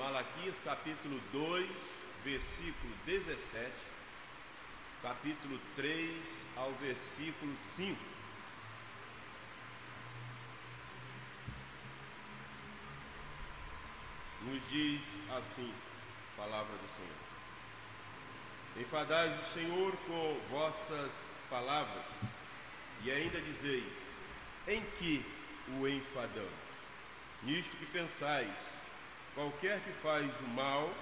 Malaquias capítulo 2, versículo 17, capítulo 3 ao versículo 5. Nos diz assim a palavra do Senhor: enfadais o Senhor com vossas palavras, e ainda dizeis: em que o enfadamos? Nisto que pensais: qualquer que faz o mal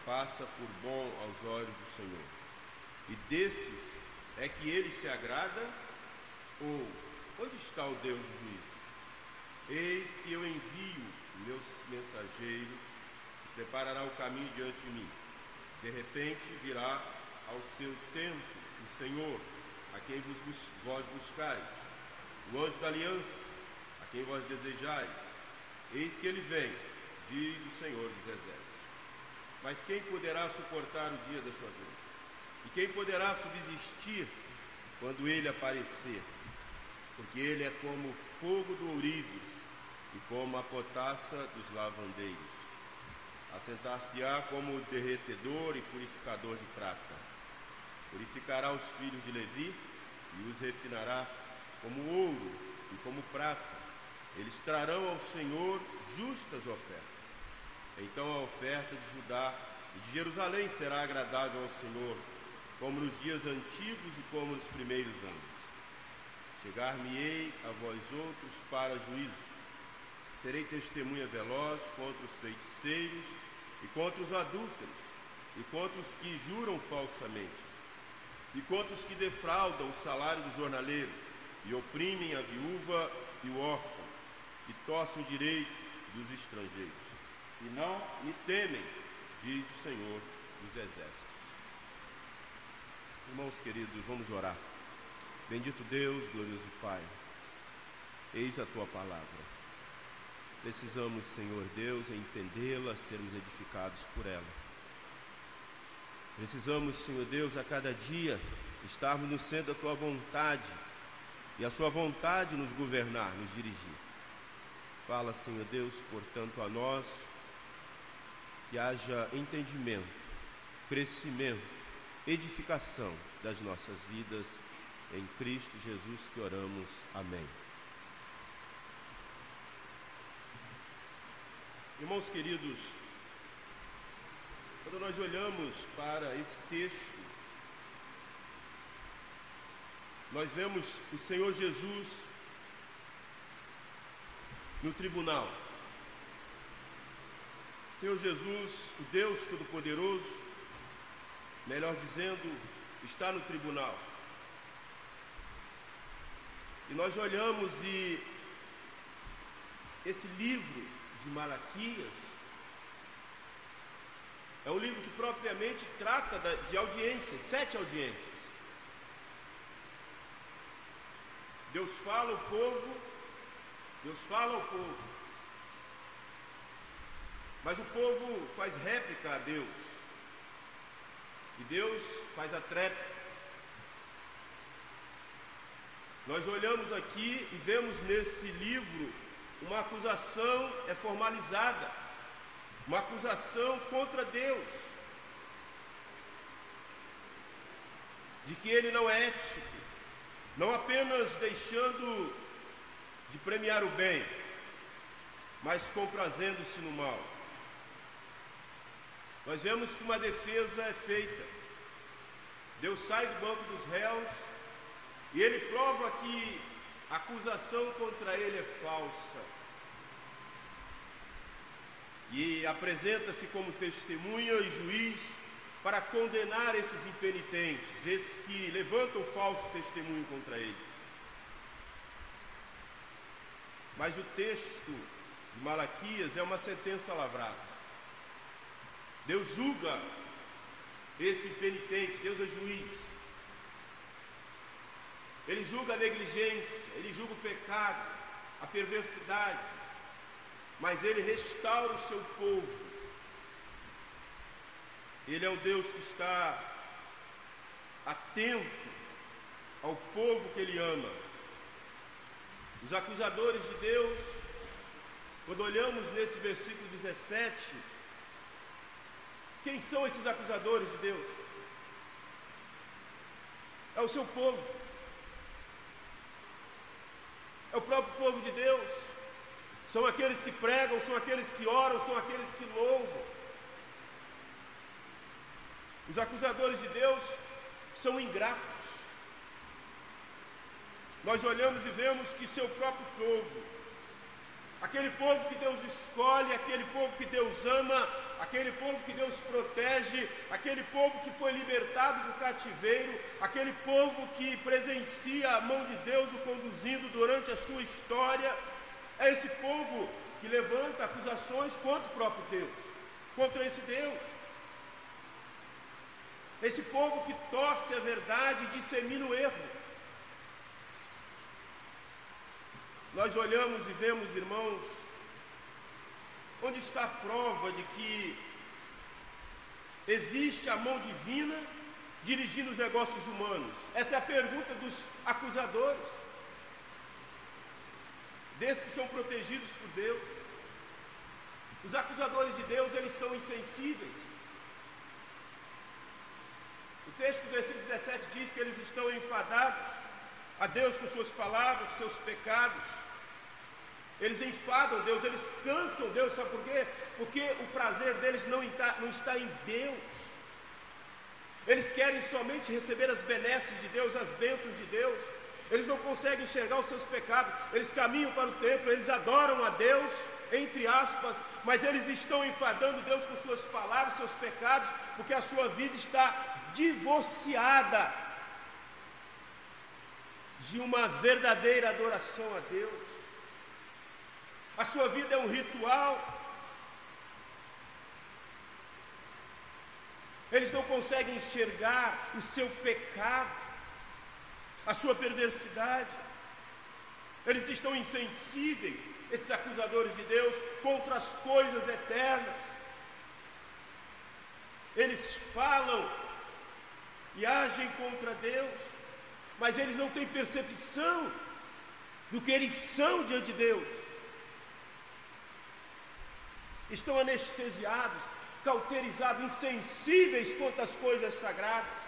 passa por bom aos olhos do Senhor, e desses é que ele se agrada? Ou onde está o Deus do juízo? Eis que eu envio o meu mensageiro, que preparará o caminho diante de mim. De repente virá ao seu tempo o Senhor, a quem vós buscais, o anjo da aliança, a quem vós desejais. Eis que ele vem, diz o Senhor dos exércitos. Mas quem poderá suportar o dia da sua vinda? E quem poderá subsistir quando ele aparecer? Porque ele é como o fogo do ourives e como a potassa dos lavandeiros. Assentar-se-á como o derretedor e purificador de prata. Purificará os filhos de Levi e os refinará como ouro e como prata. Eles trarão ao Senhor justas ofertas. Então a oferta de Judá e de Jerusalém será agradável ao Senhor, como nos dias antigos e como nos primeiros anos. Chegar-me-ei a vós outros para juízo. Serei testemunha veloz contra os feiticeiros e contra os adúlteros, e contra os que juram falsamente, e contra os que defraudam o salário do jornaleiro, e oprimem a viúva e o órfão, e torcem o direito dos estrangeiros, e não me temem, diz o Senhor dos exércitos. Irmãos queridos, vamos orar. Bendito Deus, glorioso Pai, eis a Tua palavra. Precisamos, Senhor Deus, entendê-la, sermos edificados por ela. Precisamos, Senhor Deus, a cada dia estarmos no centro da Tua vontade e a Sua vontade nos governar, nos dirigir. Fala, Senhor Deus, portanto, a nós, que haja entendimento, crescimento, edificação das nossas vidas, em Cristo Jesus que oramos. Amém. Irmãos queridos, quando nós olhamos para esse texto, nós vemos o Senhor Jesus no tribunal. O Senhor Jesus, o Deus Todo-Poderoso, melhor dizendo, está no tribunal. E nós olhamos e esse livro de Malaquias é um livro que propriamente trata de audiências, 7 audiências. Deus fala ao povo, mas o povo faz réplica a Deus, e Deus faz a tréplica. Nós olhamos aqui e vemos nesse livro uma acusação formalizada, uma acusação contra Deus, de que Ele não é ético, não apenas deixando de premiar o bem, mas comprazendo-se no mal. Nós vemos que uma defesa é feita. Deus sai do banco dos réus e Ele prova que a acusação contra Ele é falsa. E apresenta-se como testemunha e juiz para condenar esses impenitentes, esses que levantam falso testemunho contra Ele. Mas o texto de Malaquias é uma sentença lavrada. Deus julga esse impenitente, Deus é juiz. Ele julga a negligência, Ele julga o pecado, a perversidade, mas Ele restaura o seu povo. Ele é um Deus que está atento ao povo que Ele ama. Os acusadores de Deus, quando olhamos nesse versículo 17, Quem são esses acusadores de Deus? É o seu povo. É o próprio povo de Deus. São aqueles que pregam, são aqueles que oram, são aqueles que louvam. Os acusadores de Deus são ingratos. Nós olhamos e vemos que seu próprio povo, aquele povo que Deus escolhe, aquele povo que Deus ama, aquele povo que Deus protege, aquele povo que foi libertado do cativeiro, aquele povo que presencia a mão de Deus o conduzindo durante a sua história, é esse povo que levanta acusações contra o próprio Deus, contra esse Deus. Esse povo que torce a verdade e dissemina o erro. Nós olhamos e vemos, irmãos, onde está a prova de que existe a mão divina dirigindo os negócios humanos? Essa é a pergunta dos acusadores, desses que são protegidos por Deus. Os acusadores de Deus, eles são insensíveis. O texto do versículo 17 diz que eles estão enfadados a Deus com suas palavras, com seus pecados. Eles enfadam Deus, eles cansam Deus, sabe por quê? Porque o prazer deles não está em Deus. Eles querem somente receber as benesses de Deus, as bênçãos de Deus. Eles não conseguem enxergar os seus pecados. Eles caminham para o templo, eles adoram a Deus, entre aspas, mas eles estão enfadando Deus com suas palavras, seus pecados, porque a sua vida está divorciada de uma verdadeira adoração a Deus. A sua vida é um ritual. Eles não conseguem enxergar o seu pecado, a sua perversidade. Eles estão insensíveis, esses acusadores de Deus, contra as coisas eternas. Eles falam e agem contra Deus, mas eles não têm percepção do que eles são diante de Deus. Estão anestesiados, cauterizados, insensíveis quanto às coisas sagradas.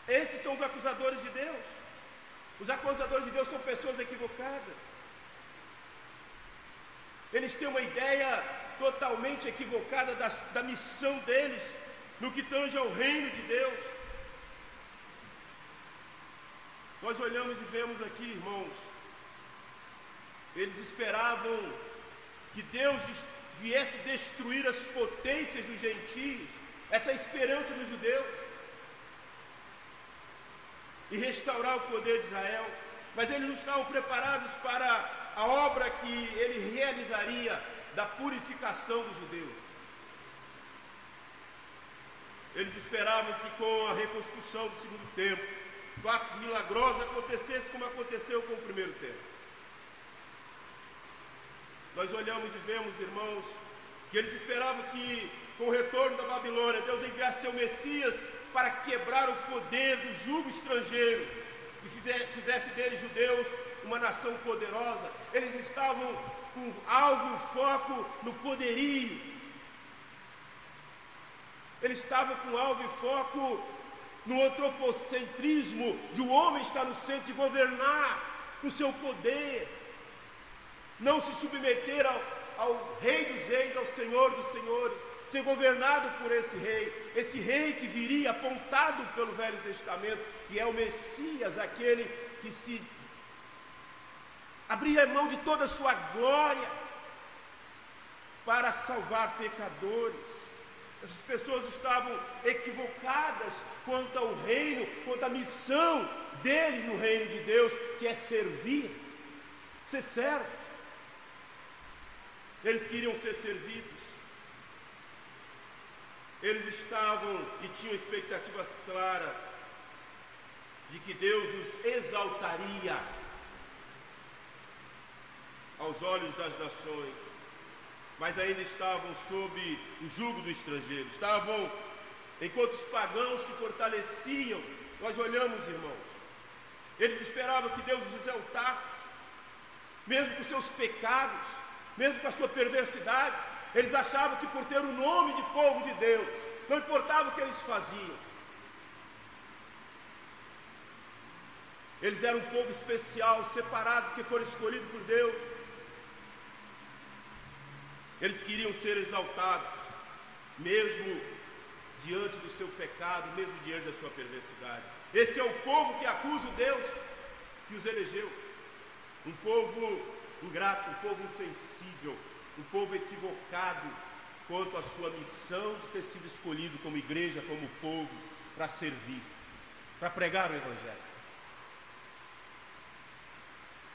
Esses são os acusadores de Deus. Os acusadores de Deus são pessoas equivocadas. Eles têm uma ideia totalmente equivocada da missão deles no que tange ao reino de Deus. Nós olhamos e vemos aqui, irmãos, eles esperavam que Deus viesse destruir as potências dos gentios, essa é a esperança dos judeus, e restaurar o poder de Israel, mas eles não estavam preparados para a obra que ele realizaria da purificação dos judeus. Eles esperavam que com a reconstrução do segundo templo, fatos milagrosos acontecessem como aconteceu com o primeiro templo. Nós olhamos e vemos, irmãos, que eles esperavam que com o retorno da Babilônia, Deus enviasse seu Messias para quebrar o poder do jugo estrangeiro e fizesse deles, judeus, uma nação poderosa. Eles estavam com alvo e foco no poderio. Eles estavam com alvo e foco no antropocentrismo, de o homem estar no centro, de governar com seu poder, não se submeter ao Rei dos Reis, ao Senhor dos Senhores, ser governado por esse rei que viria apontado pelo Velho Testamento, que é o Messias, aquele que se abria mão de toda a sua glória para salvar pecadores. Essas pessoas estavam equivocadas quanto ao reino, quanto à missão deles no reino de Deus, que é servir, ser servos. Eles queriam ser servidos. Eles estavam e tinham expectativas claras de que Deus os exaltaria aos olhos das nações, mas ainda estavam sob o jugo do estrangeiro. Estavam, enquanto os pagãos se fortaleciam, nós olhamos, irmãos, eles esperavam que Deus os exaltasse, mesmo com seus pecados, mesmo com a sua perversidade. Eles achavam que por ter o nome de povo de Deus, não importava o que eles faziam. Eles eram um povo especial, separado, porque foram escolhidos por Deus. Eles queriam ser exaltados, mesmo diante do seu pecado, mesmo diante da sua perversidade. Esse é o povo que acusa o Deus que os elegeu. Um povo ingrato, um povo insensível, um povo equivocado quanto à sua missão de ter sido escolhido como igreja, como povo, para servir, para pregar o Evangelho.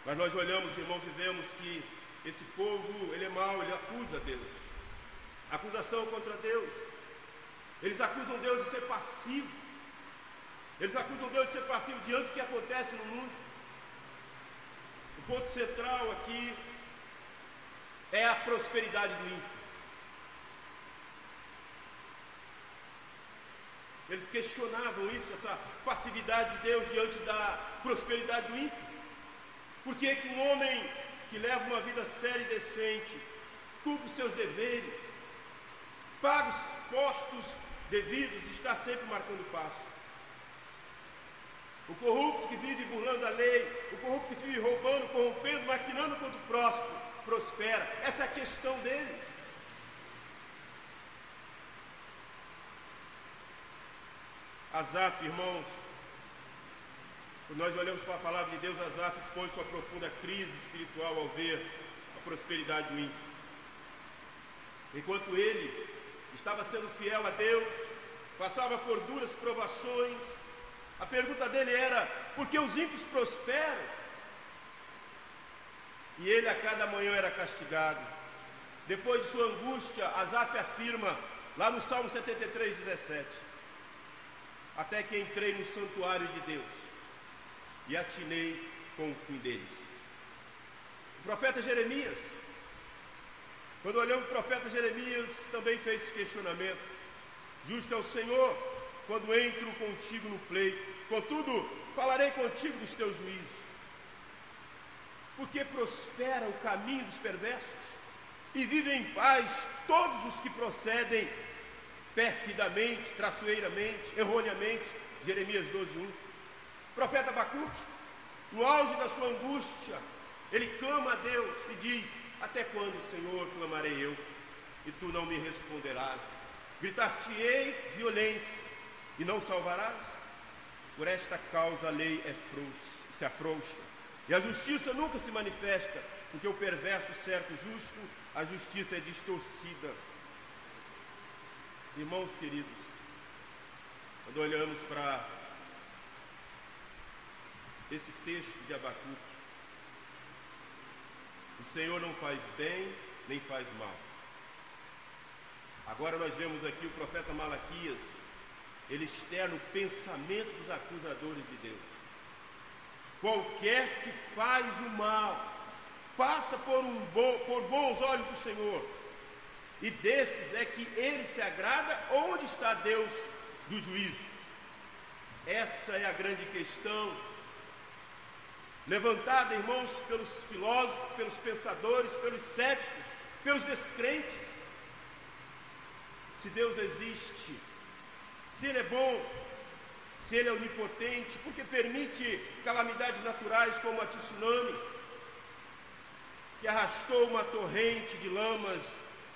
Mas nós olhamos, irmãos, e vemos que esse povo, ele é mau, ele acusa Deus. Acusação contra Deus. Eles acusam Deus de ser passivo. Eles acusam Deus de ser passivo diante do que acontece no mundo. O ponto central aqui é a prosperidade do ímpio. Eles questionavam isso, essa passividade de Deus diante da prosperidade do ímpio. Por que que um homem que leva uma vida séria e decente, cumpre os seus deveres, paga os postos devidos, está sempre marcando passo? O corrupto que vive burlando a lei, o corrupto que vive roubando, corrompendo, maquinando contra o próximo, prospera. Essa é a questão deles. Asaf, irmãos, quando nós olhamos para a palavra de Deus, Asaf expõe sua profunda crise espiritual ao ver a prosperidade do ímpio. Enquanto ele estava sendo fiel a Deus, passava por duras provações, a pergunta dele era: por que os ímpios prosperam? E ele a cada manhã era castigado. Depois de sua angústia, Asaf afirma, lá no Salmo 73, 17: até que entrei no santuário de Deus e atinei com o fim deles. O profeta Jeremias, quando olhamos o profeta Jeremias, também fez esse questionamento: justo é o Senhor quando entro contigo no pleito, contudo falarei contigo dos teus juízos. Porque prospera o caminho dos perversos e vivem em paz todos os que procedem perfidamente, traiçoeiramente, erroneamente. Jeremias 12:1. O profeta Abacuque, no auge da sua angústia, ele clama a Deus e diz: até quando, Senhor, clamarei eu, e tu não me responderás? Gritar-te-ei violência, e não salvarás? Por esta causa a lei se afrouxa, e a justiça nunca se manifesta, porque o perverso cerca o justo, a justiça é distorcida. Irmãos queridos, quando olhamos para esse texto de Abacuque, o Senhor não faz bem, nem faz mal. Agora nós vemos aqui o profeta Malaquias, ele externa o pensamento dos acusadores de Deus. Qualquer que faz o mal, passa por bons olhos do Senhor, e desses é que ele se agrada. Onde está Deus do juízo? Essa é a grande questão, levantada, irmãos, pelos filósofos, pelos pensadores, pelos céticos, pelos descrentes. Se Deus existe, se Ele é bom, se Ele é onipotente, por que permite calamidades naturais como a tsunami, que arrastou uma torrente de lamas,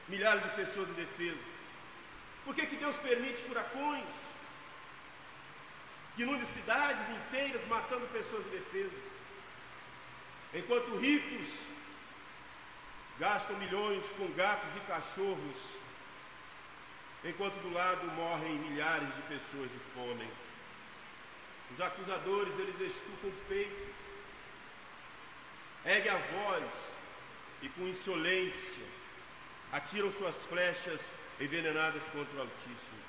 milhares de pessoas indefesas? Por que Deus permite furacões que inundam cidades inteiras, matando pessoas indefesas? Enquanto ricos gastam milhões com gatos e cachorros, enquanto do lado morrem milhares de pessoas de fome. Os acusadores, eles estufam o peito, erguem a voz e com insolência atiram suas flechas envenenadas contra o Altíssimo.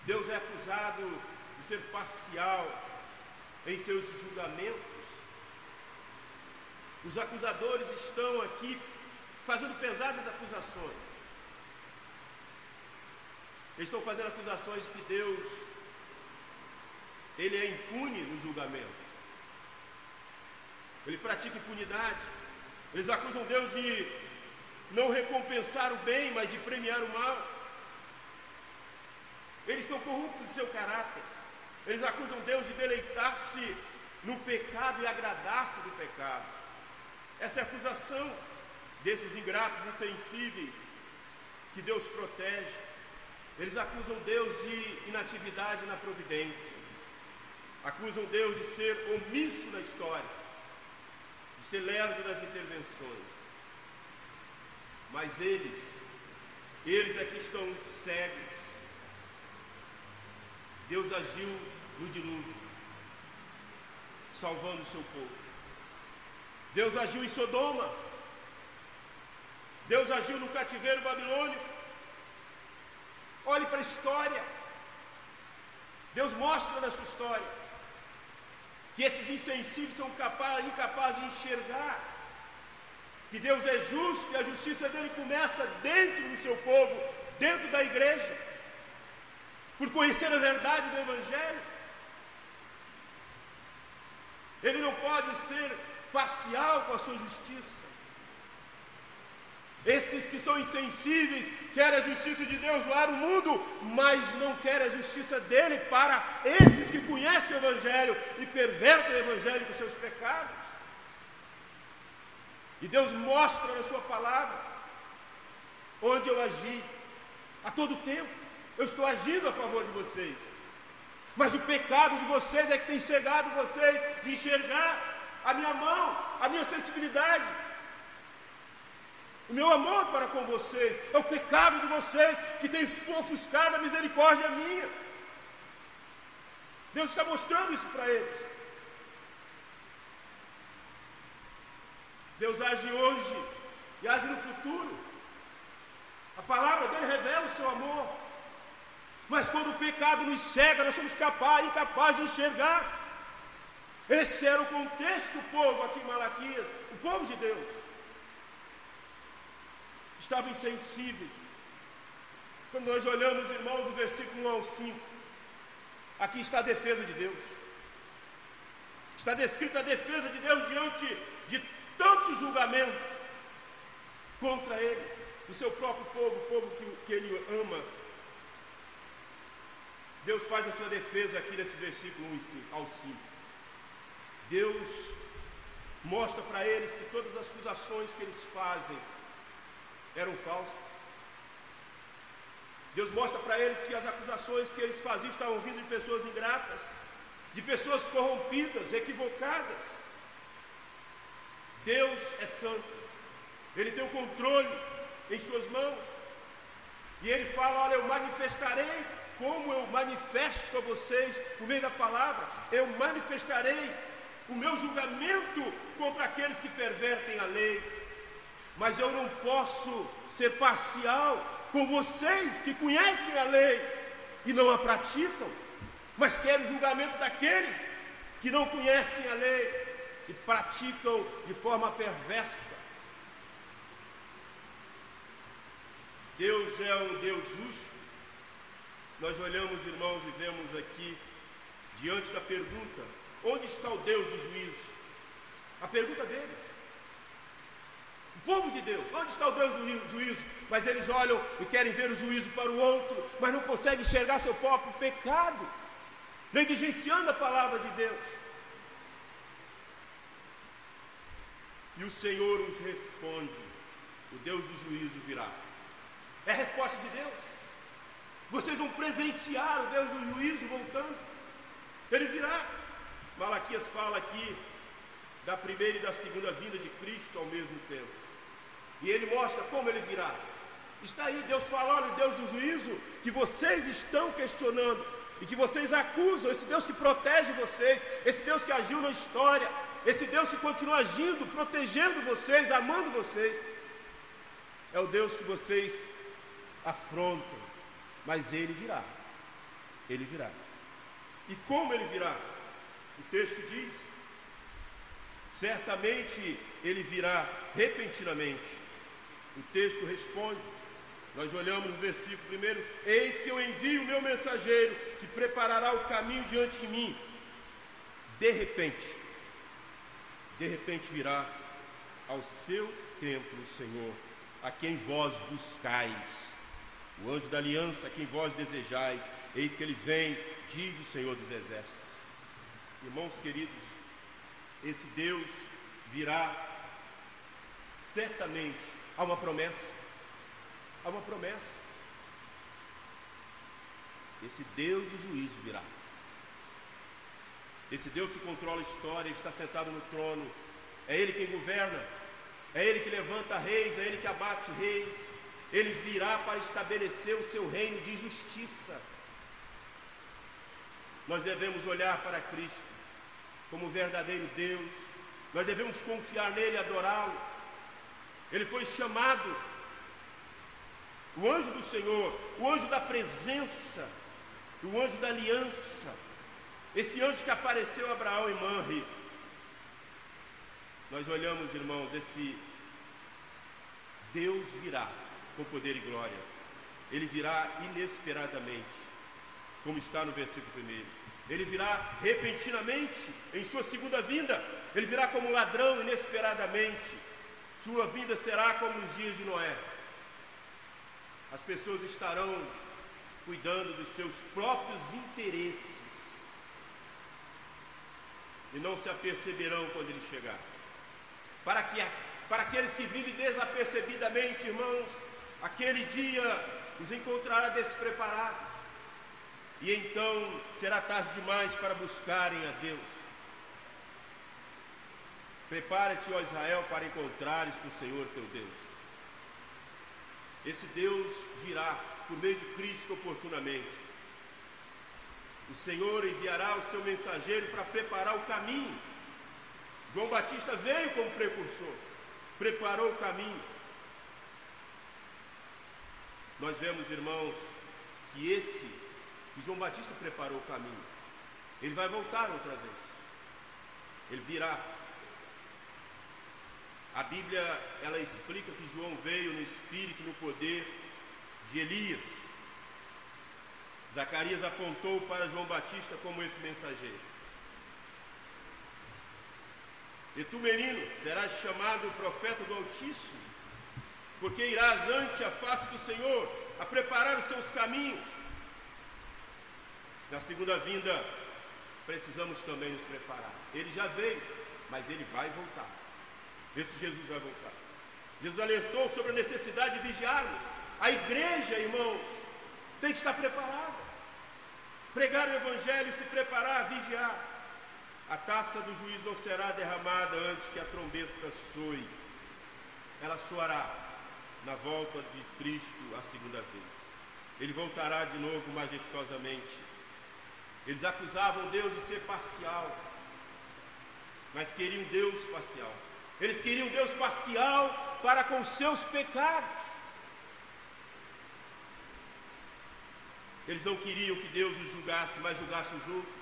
Deus é acusado de ser parcial em seus julgamentos. Os acusadores estão aqui fazendo pesadas acusações. Eles estão fazendo acusações de que Deus, Ele é impune no julgamento. Ele pratica impunidade. Eles acusam Deus de não recompensar o bem, mas de premiar o mal. Eles são corruptos de seu caráter. Eles acusam Deus de deleitar-se no pecado e agradar-se do pecado. Essa é a acusação desses ingratos insensíveis que Deus protege. Eles acusam Deus de inatividade na providência. Acusam Deus de ser omisso na história, de ser lerdo nas intervenções. Mas eles é que estão cegos. Deus agiu no dilúvio, salvando o seu povo. Deus agiu em Sodoma. Deus agiu no cativeiro babilônico. Olhe para a história. Deus mostra na sua história que esses insensíveis são incapazes de enxergar que Deus é justo e a justiça dele começa dentro do seu povo, dentro da igreja, por conhecer a verdade do Evangelho. Ele não pode ser parcial com a sua justiça. Esses que são insensíveis querem a justiça de Deus lá no mundo, mas não querem a justiça dele para esses que conhecem o Evangelho e pervertem o Evangelho com seus pecados. E Deus mostra na sua palavra onde eu agi. A todo tempo eu estou agindo a favor de vocês, mas o pecado de vocês é que tem cegado vocês de enxergar a minha mão, a minha sensibilidade, o meu amor para com vocês. É o pecado de vocês que tem ofuscado a misericórdia minha. Deus está mostrando isso para eles. Deus age hoje e age no futuro. A palavra dele revela o seu amor. Mas quando o pecado nos cega, nós somos incapazes de enxergar. Esse era o contexto do povo aqui em Malaquias, o povo de Deus. Estavam insensíveis. Quando nós olhamos, irmãos, do versículo 1 ao 5, aqui está a defesa de Deus. Está descrita a defesa de Deus diante de tanto julgamento contra ele, do seu próprio povo, o povo que ele ama. Deus faz a sua defesa aqui nesse versículo 1 ao 5. Deus mostra para eles que todas as acusações que eles fazem eram falsas. Deus mostra para eles que as acusações que eles faziam estavam vindo de pessoas ingratas, de pessoas corrompidas, equivocadas. Deus é santo. Ele tem o controle em suas mãos. E ele fala: olha, eu manifestarei como eu manifesto a vocês por meio da palavra. Eu manifestarei o meu julgamento contra aqueles que pervertem a lei. Mas eu não posso ser parcial com vocês que conhecem a lei e não a praticam, mas quero o julgamento daqueles que não conhecem a lei e praticam de forma perversa. Deus é um Deus justo. Nós olhamos, irmãos, e vemos aqui, diante da pergunta: onde está o Deus do juízo? A pergunta deles. O povo de Deus, onde está o Deus do juízo? Mas eles olham e querem ver o juízo para o outro, mas não conseguem enxergar seu próprio pecado, negligenciando a palavra de Deus. E o Senhor nos responde: o Deus do juízo virá. É a resposta de Deus. Vocês vão presenciar o Deus do juízo voltando. Ele virá. Malaquias fala aqui da primeira e da segunda vinda de Cristo ao mesmo tempo. E ele mostra como ele virá. Está aí, Deus fala: olha, o Deus do juízo que vocês estão questionando e que vocês acusam, esse Deus que protege vocês, esse Deus que agiu na história, esse Deus que continua agindo, protegendo vocês, amando vocês, é o Deus que vocês afrontam. Mas ele virá. Ele virá. E como ele virá? O texto diz: certamente ele virá repentinamente. O texto responde, nós olhamos no versículo 1: eis que eu envio o meu mensageiro, que preparará o caminho diante de mim. De repente virá ao seu templo o Senhor, a quem vós buscais, o anjo da aliança a quem vós desejais, eis que ele vem, diz o Senhor dos Exércitos. Irmãos queridos, esse Deus virá certamente. Há uma promessa, há uma promessa. Esse Deus do juízo virá. Esse Deus que controla a história, está sentado no trono. É Ele quem governa, é Ele que levanta reis, é Ele que abate reis. Ele virá para estabelecer o seu reino de justiça. Nós devemos olhar para Cristo como o verdadeiro Deus. Nós devemos confiar nele e adorá-lo. Ele foi chamado o anjo do Senhor, o anjo da presença, o anjo da aliança. Esse anjo que apareceu a Abraão em Manre. Nós olhamos, irmãos, esse Deus virá com poder e glória. Ele virá inesperadamente, como está no versículo 1. Ele virá repentinamente em sua segunda vinda. Ele virá como ladrão inesperadamente. Sua vinda será como nos dias de Noé. As pessoas estarão cuidando dos seus próprios interesses e não se aperceberão quando ele chegar. Para aqueles que vivem desapercebidamente, irmãos, aquele dia os encontrará despreparados. E então será tarde demais para buscarem a Deus. Prepara-te, ó Israel, para encontrares com o Senhor teu Deus. Esse Deus virá por meio de Cristo oportunamente. O Senhor enviará o seu mensageiro para preparar o caminho. João Batista veio como precursor, preparou o caminho. Nós vemos, irmãos, que João Batista preparou o caminho. Ele vai voltar outra vez. Ele virá. A Bíblia, ela explica que João veio no espírito e no poder de Elias. Zacarias apontou para João Batista como esse mensageiro. E tu, menino, serás chamado profeta do Altíssimo, porque irás ante a face do Senhor, a preparar os seus caminhos. Na segunda vinda, precisamos também nos preparar. Ele já veio, mas ele vai voltar. Esse Jesus vai voltar. Jesus alertou sobre a necessidade de vigiarmos. A igreja, irmãos, tem que estar preparada. Pregar o Evangelho e se preparar, vigiar. A taça do juízo não será derramada antes que a trombeta soe. Ela soará na volta de Cristo a segunda vez. Ele voltará de novo majestosamente. Eles acusavam Deus de ser parcial, mas queriam Deus parcial. Eles queriam Deus parcial para com seus pecados. Eles não queriam que Deus os julgasse, mas julgasse os outros.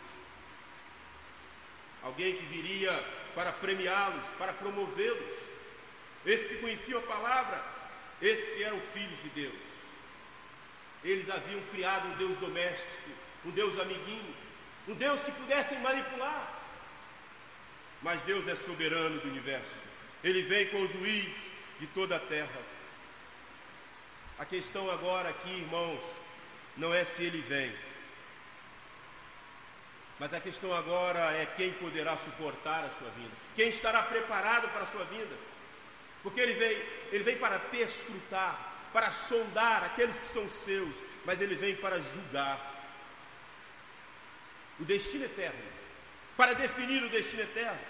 Alguém que viria para premiá-los, para promovê-los. Esses que conheciam a palavra, esses que eram filhos de Deus. Eles haviam criado um Deus doméstico, um Deus amiguinho, um Deus que pudessem manipular. Mas Deus é soberano do universo. Ele vem com o juiz de toda a terra. A questão agora aqui, irmãos, não é se ele vem, mas a questão agora é quem poderá suportar a sua vinda, quem estará preparado para a sua vinda, porque ele vem para perscrutar, para sondar aqueles que são seus, mas ele vem para julgar o destino eterno, para definir o destino eterno.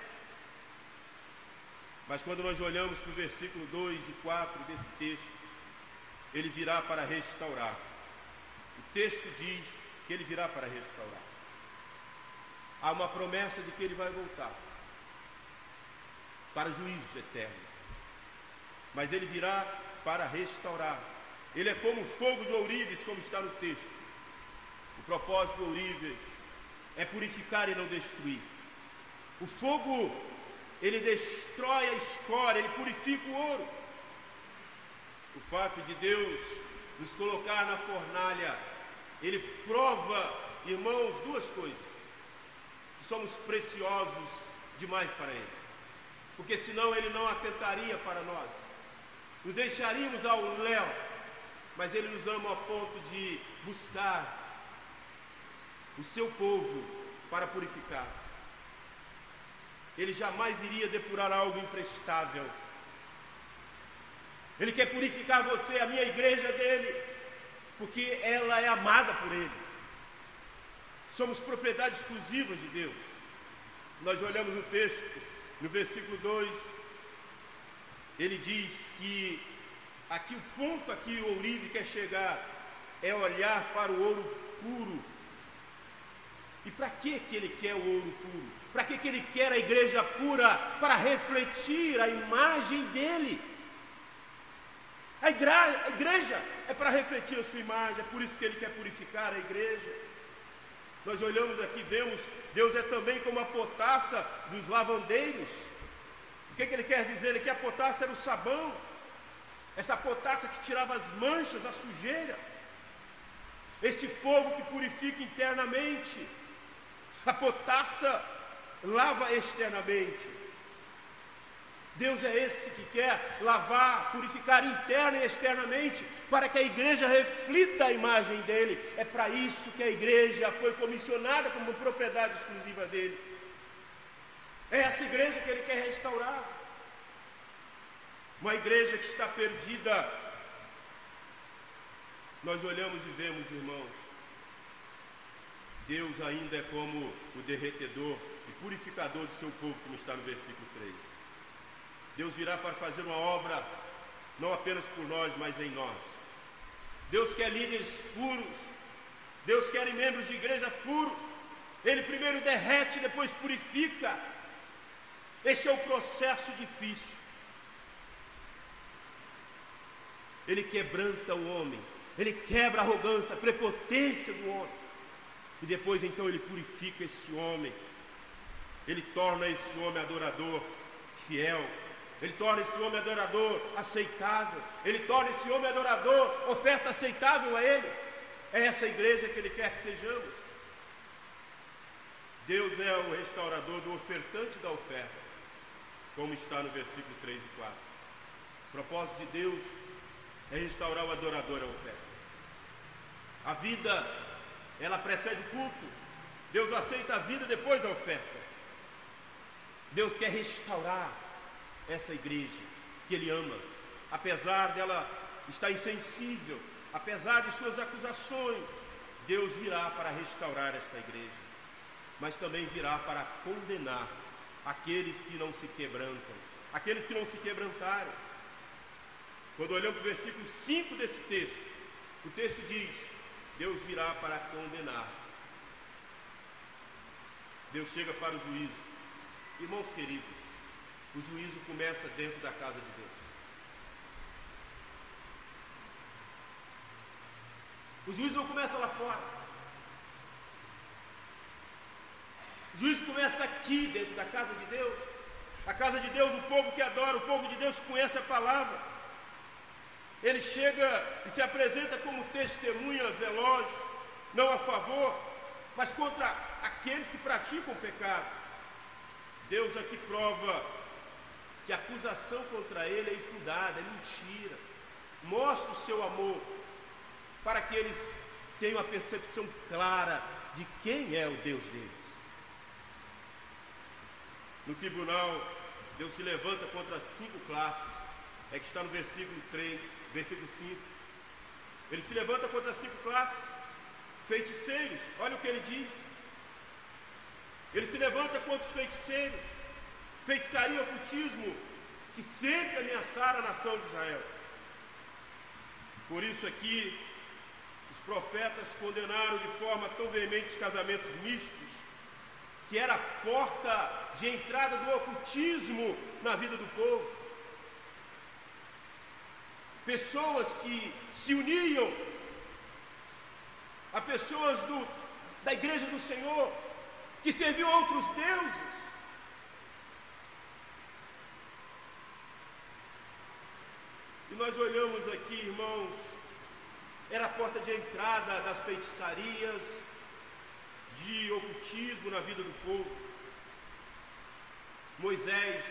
Mas quando nós olhamos para o versículo 2 e 4 desse texto, ele virá para restaurar. O texto diz que ele virá para restaurar. Há uma promessa de que ele vai voltar para juízo eterno. Mas ele virá para restaurar. Ele é como fogo de ourives, como está no texto. O propósito do ourives é purificar e não destruir. O fogo, ele destrói a escória, ele purifica o ouro. O fato de Deus nos colocar na fornalha, ele prova, irmãos, duas coisas: que somos preciosos demais para ele, porque senão ele não atentaria para nós. nos deixaríamos ao léu, mas Ele nos ama ao ponto de buscar o seu povo para purificar. Ele jamais iria depurar algo imprestável. Ele quer purificar você, a minha igreja dele, porque ela é amada por Ele. Somos propriedade exclusiva de Deus. Nós olhamos o texto, no versículo 2, ele diz que aqui o ponto a que o ourive quer chegar é olhar para o ouro puro. E para que ele quer o ouro puro? Para que ele quer a igreja pura? Para refletir a imagem dele. A igreja é para refletir a sua imagem, é por isso que ele quer purificar a igreja. Nós olhamos aqui, vemos, Deus é também como a potassa dos lavandeiros. O que ele quer dizer? Ele quer a potassa era o sabão, essa potassa que tirava as manchas, a sujeira, esse fogo que purifica internamente. A potassa lava externamente. Deus é esse que quer lavar, purificar interna e externamente, para que a igreja reflita a imagem dele. É para isso que a igreja foi comissionada como propriedade exclusiva dele. É essa igreja que ele quer restaurar. Uma igreja que está perdida. Nós olhamos e vemos, irmãos, Deus ainda é como o derretedor e purificador do seu povo, como está no versículo 3. Deus virá para fazer uma obra, não apenas por nós, mas em nós. Deus quer líderes puros. Deus quer membros de igreja puros. Ele primeiro derrete, depois purifica. Este é o processo difícil. Ele quebranta o homem. Ele quebra a arrogância, a prepotência do homem. E depois então ele purifica esse homem. Ele torna esse homem adorador fiel. Ele torna esse homem adorador aceitável. Ele torna esse homem adorador oferta aceitável a Ele. É essa igreja que Ele quer que sejamos. Deus é o restaurador do ofertante da oferta, como está no versículo 3 e 4. O propósito de Deus é restaurar o adorador à oferta. A vida, ela precede o culto. Deus aceita a vida depois da oferta. Deus quer restaurar essa igreja que Ele ama, apesar dela estar insensível, apesar de suas acusações. Deus virá para restaurar esta igreja, mas também virá para condenar aqueles que não se quebrantam, aqueles que não se quebrantaram. Quando olhamos para o versículo 5 desse texto, o texto diz: Deus virá para condenar. Deus chega para o juízo. Irmãos queridos, o juízo começa dentro da casa de Deus. O juízo não começa lá fora. O juízo começa aqui, dentro da casa de Deus. A casa de Deus, o povo que adora, o povo de Deus que conhece a palavra. Ele chega e se apresenta como testemunha veloz, não a favor, mas contra aqueles que praticam o pecado. Deus aqui prova que a acusação contra ele é infundada, é mentira. Mostra o seu amor para que eles tenham a percepção clara de quem é o Deus deles. No tribunal, Deus se levanta contra 5 classes. É que está no versículo 3, versículo 5. Ele se levanta contra 5 classes. Feiticeiros, olha o que ele diz. Ele se levanta contra os feiticeiros. Feitiçaria e ocultismo que sempre ameaçaram a nação de Israel. Por isso aqui, os profetas condenaram de forma tão veemente os casamentos mistos, que era a porta de entrada do ocultismo na vida do povo. Pessoas que se uniam a pessoas da igreja do Senhor, que serviam a outros deuses. E nós olhamos aqui, irmãos, era a porta de entrada das feitiçarias, de ocultismo na vida do povo. Moisés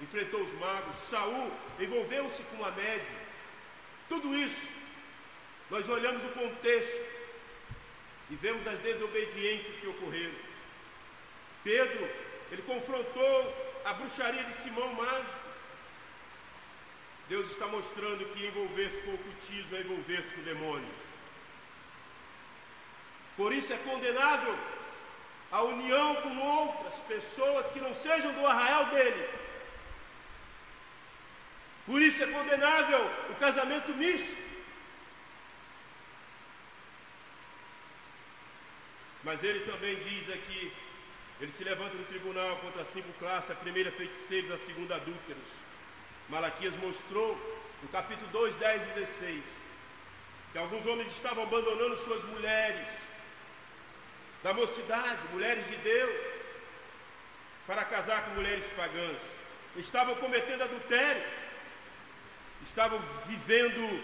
enfrentou os magos, Saul envolveu-se com a média. Tudo isso, nós olhamos o contexto e vemos as desobediências que ocorreram. Pedro, ele confrontou a bruxaria de Simão Mágico. Deus está mostrando que envolver-se com o ocultismo é envolver-se com demônios. Por isso é condenável a união com outras pessoas que não sejam do arraial dele. Por isso é condenável o casamento misto. Mas ele também diz aqui, ele se levanta no tribunal contra 5 classes, a primeira feiticeiros, a segunda adúlteros. Malaquias mostrou, no capítulo 2, 10, 16, que alguns homens estavam abandonando suas mulheres da mocidade, mulheres de Deus, para casar com mulheres pagãs. Estavam cometendo adultério, estavam vivendo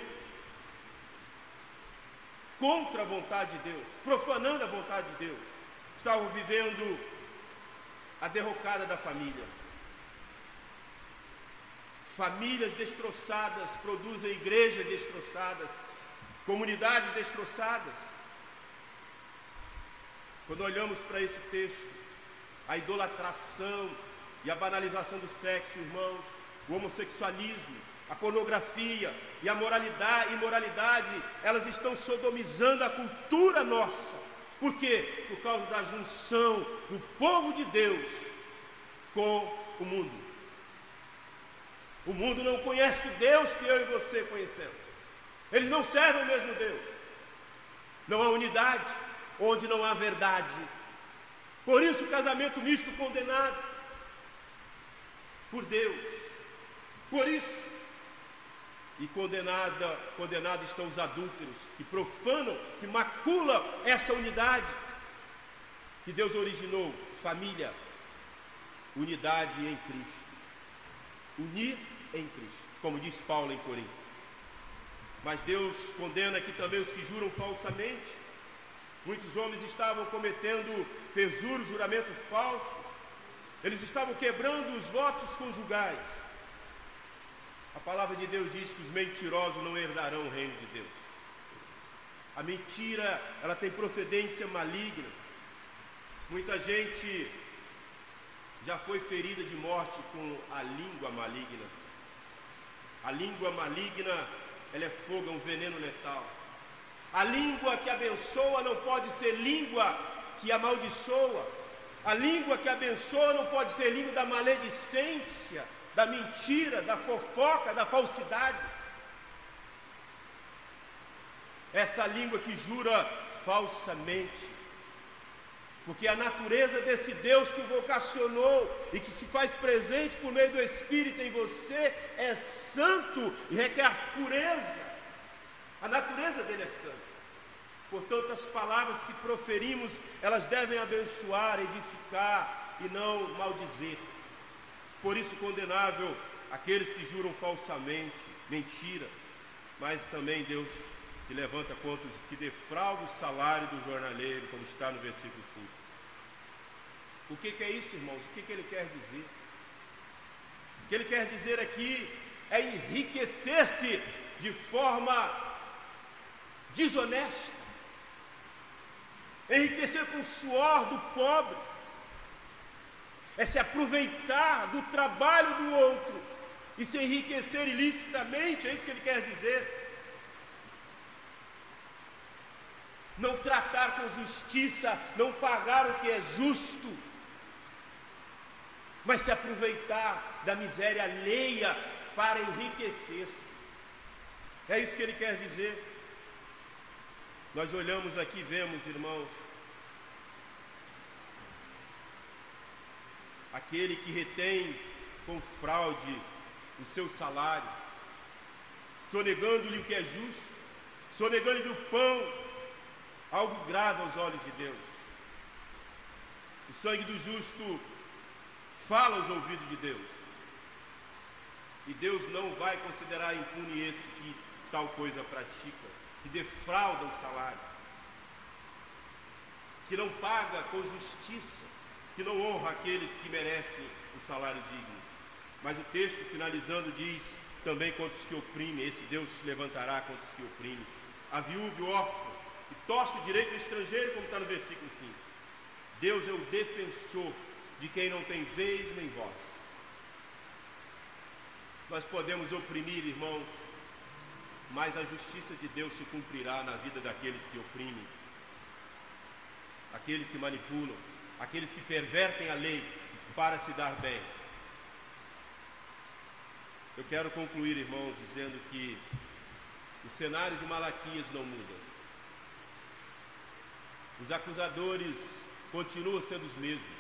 contra a vontade de Deus, profanando a vontade de Deus, estavam vivendo a derrocada da família. Famílias destroçadas produzem igrejas destroçadas, comunidades destroçadas. Quando olhamos para esse texto, a idolatração e a banalização do sexo, irmãos, o homossexualismo, a pornografia e a imoralidade, elas estão sodomizando a cultura nossa. Por quê? Por causa da junção do povo de Deus com o mundo. O mundo não conhece o Deus que eu e você conhecemos. Eles não servem o mesmo Deus. Não há unidade onde não há verdade. Por isso o casamento misto condenado por Deus. Por isso. E condenado estão os adúlteros, que profanam, que maculam essa unidade que Deus originou. Família, unidade em Cristo. Unir em Cristo, como diz Paulo em Corinto. Mas Deus condena aqui também os que juram falsamente. Muitos homens estavam cometendo perjúrio, juramento falso. Eles estavam quebrando os votos conjugais. A palavra de Deus diz que os mentirosos não herdarão o reino de Deus. A mentira, ela tem procedência maligna. Muita gente já foi ferida de morte com a língua maligna. A língua maligna, ela é fogo, é um veneno letal. A língua que abençoa não pode ser língua que amaldiçoa. A língua que abençoa não pode ser língua da maledicência, da mentira, da fofoca, da falsidade. Essa língua que jura falsamente, porque a natureza desse Deus que o vocacionou e que se faz presente por meio do Espírito em você é santo e requer pureza. A natureza dele é santa. Portanto, as palavras que proferimos, elas devem abençoar, edificar e não maldizer. Por isso, condenável aqueles que juram falsamente, mentira. Mas também Deus se levanta contra os que defraudam o salário do jornaleiro, como está no versículo 5. O que é isso, irmãos? O que ele quer dizer? O que ele quer dizer aqui é enriquecer-se de forma desonesta. Enriquecer com o suor do pobre. É se aproveitar do trabalho do outro e se enriquecer ilicitamente, é isso que ele quer dizer. Não tratar com justiça, não pagar o que é justo, mas se aproveitar da miséria alheia para enriquecer-se. É isso que ele quer dizer. Nós olhamos aqui e vemos, irmãos, aquele que retém com fraude o seu salário, sonegando-lhe o que é justo, sonegando-lhe o pão, algo grave aos olhos de Deus. O sangue do justo fala aos ouvidos de Deus, e Deus não vai considerar impune esse que tal coisa pratica, que defrauda o salário, que não paga com justiça, que não honra aqueles que merecem o salário digno. Mas o texto finalizando diz também contra os que oprimem, esse Deus se levantará contra os que oprimem. A viúva e o órfão, e torce o direito do estrangeiro, como está no versículo 5. Deus é o defensor de quem não tem vez nem voz. Nós podemos oprimir, irmãos, mas a justiça de Deus se cumprirá na vida daqueles que oprimem, aqueles que manipulam, aqueles que pervertem a lei para se dar bem. Eu quero concluir, irmãos, dizendo que o cenário de Malaquias não muda. Os acusadores continuam sendo os mesmos.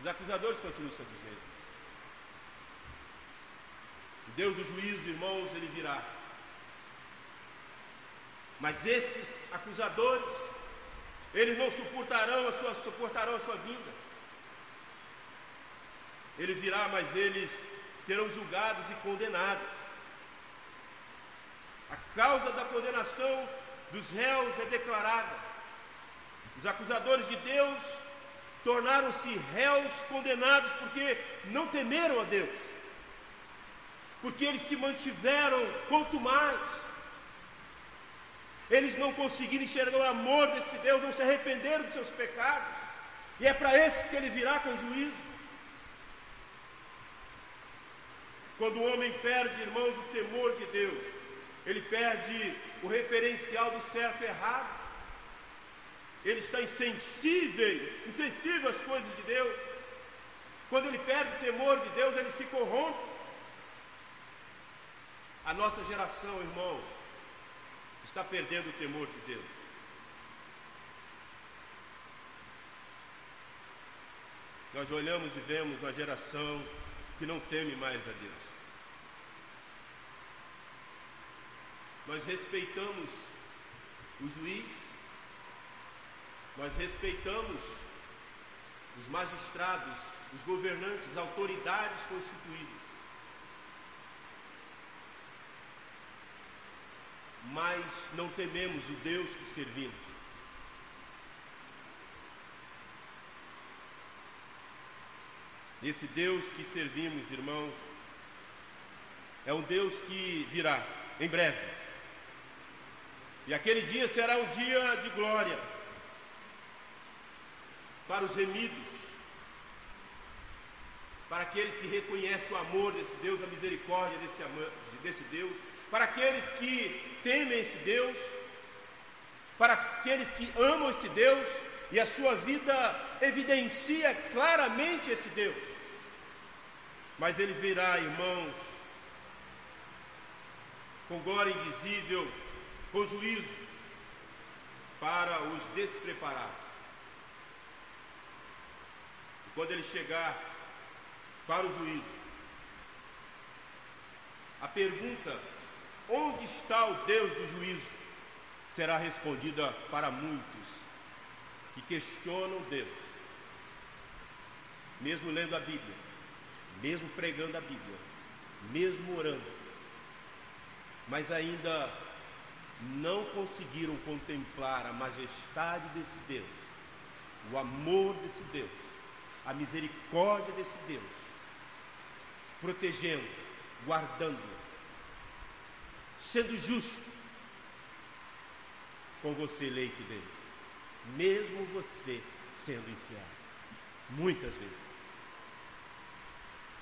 Os acusadores continuam sendo os mesmos. O Deus do juízo, irmãos, ele virá. Mas esses acusadores, eles não suportarão a sua vinda. Ele virá, mas eles serão julgados e condenados. A causa da condenação dos réus é declarada. Os acusadores de Deus tornaram-se réus condenados porque não temeram a Deus, porque eles se mantiveram contumazes. Eles não conseguiram enxergar o amor desse Deus, não se arrependeram dos seus pecados, e é para esses que ele virá com juízo. Quando o homem perde, irmãos, o temor de Deus, ele perde o referencial do certo e errado. Ele está insensível às coisas de Deus. Quando ele perde o temor de Deus, ele se corrompe. A nossa geração, irmãos, está perdendo o temor de Deus. Nós olhamos e vemos uma geração que não teme mais a Deus. Nós respeitamos o juiz, nós respeitamos os magistrados, os governantes, as autoridades constituídas. Mas não tememos o Deus que servimos. Esse Deus que servimos, irmãos, é um Deus que virá em breve. E aquele dia será um dia de glória para os remidos, para aqueles que reconhecem o amor desse Deus, a misericórdia desse Deus, para aqueles que temem esse Deus, para aqueles que amam esse Deus e a sua vida evidencia claramente esse Deus. Mas ele virá, irmãos, com glória indizível, com juízo para os despreparados. E quando ele chegar para o juízo, a pergunta: onde está o Deus do juízo? Será respondida para muitos que questionam Deus, mesmo lendo a Bíblia, mesmo pregando a Bíblia, mesmo orando, mas ainda não conseguiram contemplar a majestade desse Deus, o amor desse Deus, a misericórdia desse Deus, protegendo, guardando, sendo justo com você, eleito dele, mesmo você sendo infiel, muitas vezes.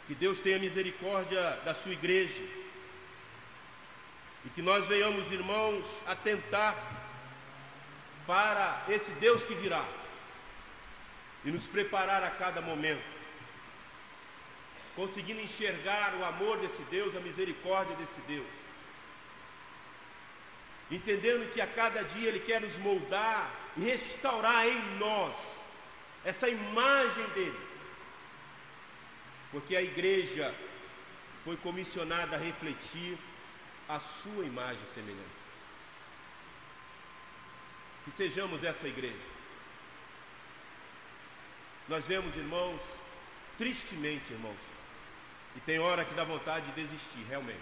Que Deus tenha misericórdia da sua igreja e que nós venhamos, irmãos, atentar para esse Deus que virá e nos preparar a cada momento, conseguindo enxergar o amor desse Deus, a misericórdia desse Deus, entendendo que a cada dia ele quer nos moldar e restaurar em nós essa imagem dele, porque a igreja foi comissionada a refletir a sua imagem e semelhança. Que sejamos essa igreja. Nós vemos, irmãos, tristemente, irmãos, e tem hora que dá vontade de desistir, realmente,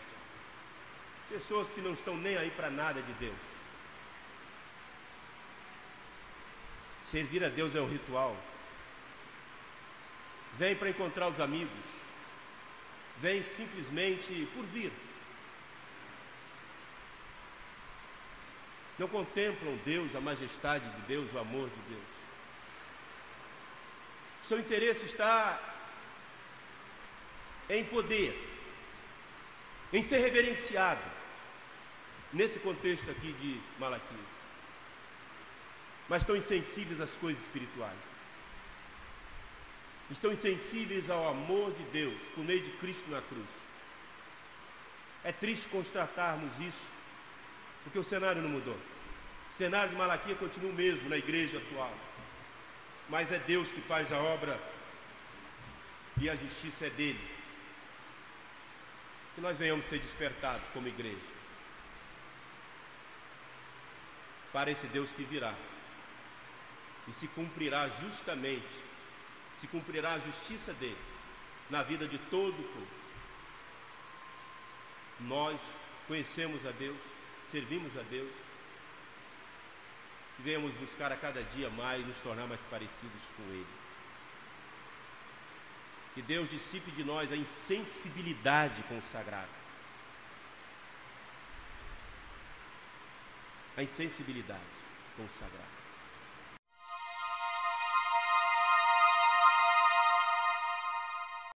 pessoas que não estão nem aí para nada de Deus. Servir a Deus é um ritual. vêm para encontrar os amigos, vêm simplesmente por vir. Não contemplam Deus, a majestade de Deus, o amor de Deus. Seu interesse está em poder, em ser reverenciado, nesse contexto aqui de Malaquias. Mas estão insensíveis às coisas espirituais. Estão insensíveis ao amor de Deus, por meio de Cristo na cruz. É triste constatarmos isso, porque o cenário não mudou. O cenário de Malaquias continua o mesmo na igreja atual. Mas é Deus que faz a obra e a justiça é dele. Que nós venhamos ser despertados como igreja para esse Deus que virá e se cumprirá justamente, se cumprirá a justiça dele na vida de todo o povo. Nós conhecemos a Deus, servimos a Deus, que venhamos buscar a cada dia mais nos tornar mais parecidos com Ele. Que Deus dissipe de nós a insensibilidade com o sagrado. A insensibilidade com o sagrado.